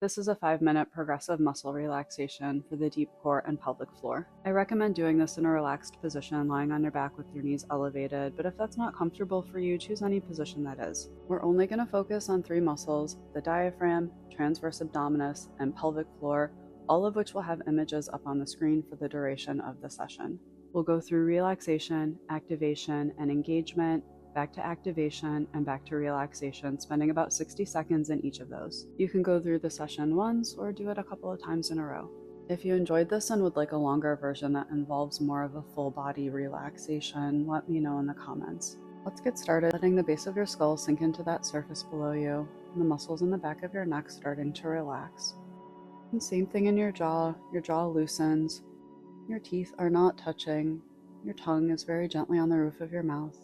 This is a 5-minute progressive muscle relaxation for the deep core and pelvic floor. I recommend doing this in a relaxed position, lying on your back with your knees elevated, but if that's not comfortable for you, choose any position that is. We're only going to focus on 3 muscles: the diaphragm, transverse abdominis, and pelvic floor, all of which will have images up on the screen for the duration of the session. We'll go through relaxation, activation, and engagement, back to activation, and back to relaxation, spending about 60 seconds in each of those. You can go through the session once or do it a couple of times in a row. If you enjoyed this and would like a longer version that involves more of a full body relaxation, let me know in the comments. Let's get started, letting the base of your skull sink into that surface below you, and the muscles in the back of your neck starting to relax. And same thing in your jaw loosens, your teeth are not touching, your tongue is very gently on the roof of your mouth.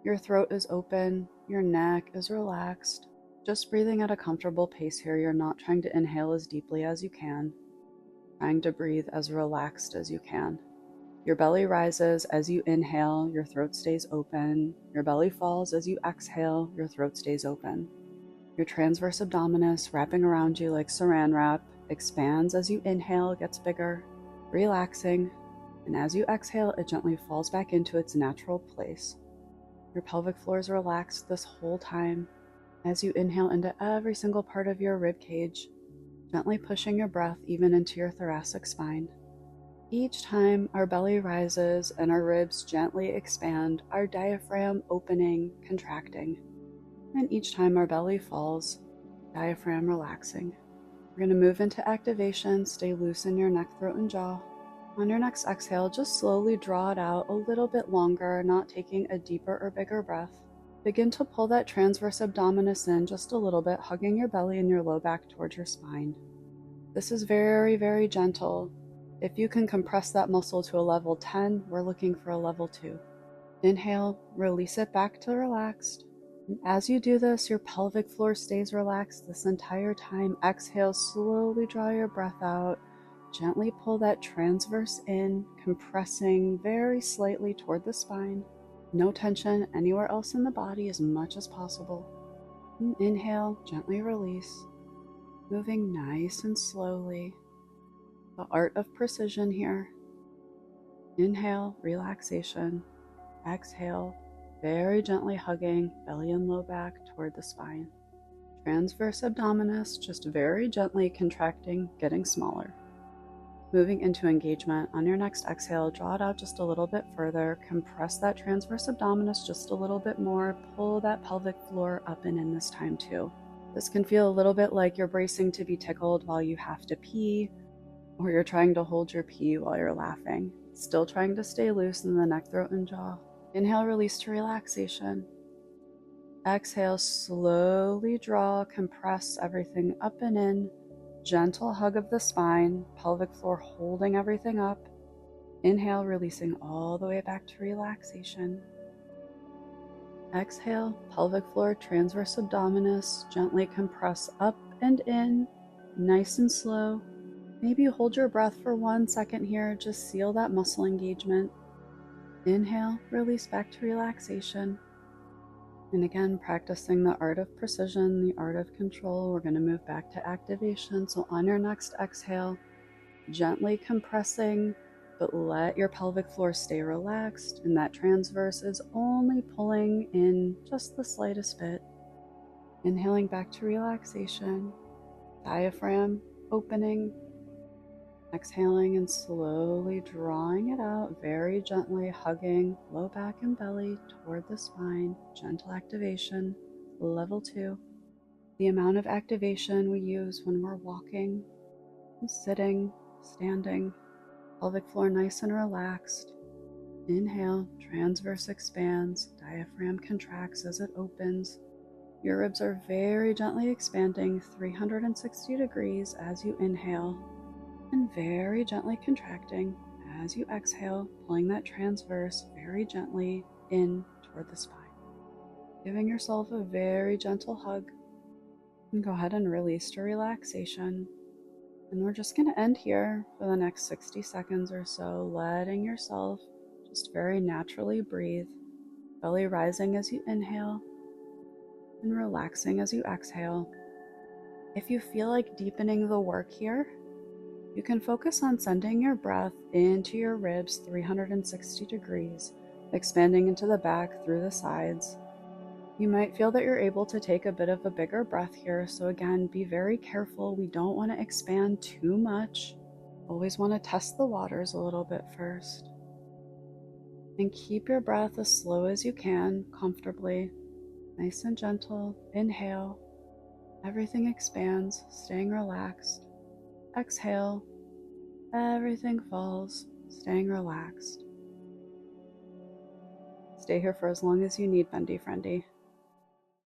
Your throat is open, your neck is relaxed. Just breathing at a comfortable pace here. You're not trying to inhale as deeply as you can, trying to breathe as relaxed as you can. Your belly rises as you inhale, your throat stays open. Your belly falls as you exhale, your throat stays open. Your transverse abdominis, wrapping around you like saran wrap, expands as you inhale, gets bigger, relaxing, and as you exhale, it gently falls back into its natural place. Your pelvic floor is relaxed this whole time as you inhale into every single part of your rib cage, gently pushing your breath even into your thoracic spine. Each time our belly rises and our ribs gently expand, our diaphragm opening, contracting. And each time our belly falls, diaphragm relaxing. We're going to move into activation. Stay loose in your neck, throat, and jaw. On your next exhale, just slowly draw it out a little bit longer, not taking a deeper or bigger breath. Begin to pull that transverse abdominis in just a little bit, hugging your belly and your low back towards your spine. This is very, very gentle. If you can compress that muscle to a level 10, we're looking for a level 2. Inhale, release it back to relaxed. And as you do this, your pelvic floor stays relaxed this entire time. Exhale, slowly draw your breath out. Gently pull that transverse in, compressing very slightly toward the spine. No tension anywhere else in the body as much as possible. And inhale, gently release, moving nice and slowly. The art of precision here. Inhale, relaxation. Exhale, very gently hugging belly and low back toward the spine. Transverse abdominis, just very gently contracting, getting smaller. Moving into engagement. On your next exhale, draw it out just a little bit further, compress that transverse abdominis just a little bit more, pull that pelvic floor up and in this time too. This can feel a little bit like you're bracing to be tickled while you have to pee, or you're trying to hold your pee while you're laughing. Still trying to stay loose in the neck, throat, and jaw. Inhale, release to relaxation. Exhale, slowly draw, compress everything up and in. Gentle hug of the spine, pelvic floor holding everything up. Inhale, releasing all the way back to relaxation. Exhale, pelvic floor, transverse abdominis, gently compress up and in, nice and slow. Maybe hold your breath for 1 second here, just seal that muscle engagement. Inhale, release back to relaxation. And again, practicing the art of precision, the art of control. We're going to move back to activation. So on your next exhale, gently compressing, but let your pelvic floor stay relaxed. And that transverse is only pulling in just the slightest bit. Inhaling back to relaxation, diaphragm opening. Exhaling and slowly drawing it out, very gently hugging low back and belly toward the spine. Gentle activation, level 2. The amount of activation we use when we're walking, sitting, standing, pelvic floor nice and relaxed. Inhale, transverse expands, diaphragm contracts as it opens. Your ribs are very gently expanding 360 degrees as you inhale, and very gently contracting as you exhale, pulling that transverse very gently in toward the spine. Giving yourself a very gentle hug, and go ahead and release to relaxation. And we're just going to end here for the next 60 seconds or so, letting yourself just very naturally breathe, belly rising as you inhale and relaxing as you exhale. If you feel like deepening the work here, you can focus on sending your breath into your ribs 360 degrees, expanding into the back through the sides. You might feel that you're able to take a bit of a bigger breath here, so again, be very careful. We don't want to expand too much. Always want to test the waters a little bit first. And keep your breath as slow as you can, comfortably, nice and gentle. Inhale, everything expands, staying relaxed. Exhale, everything falls, staying relaxed. Stay here for as long as you need, bendy friendy.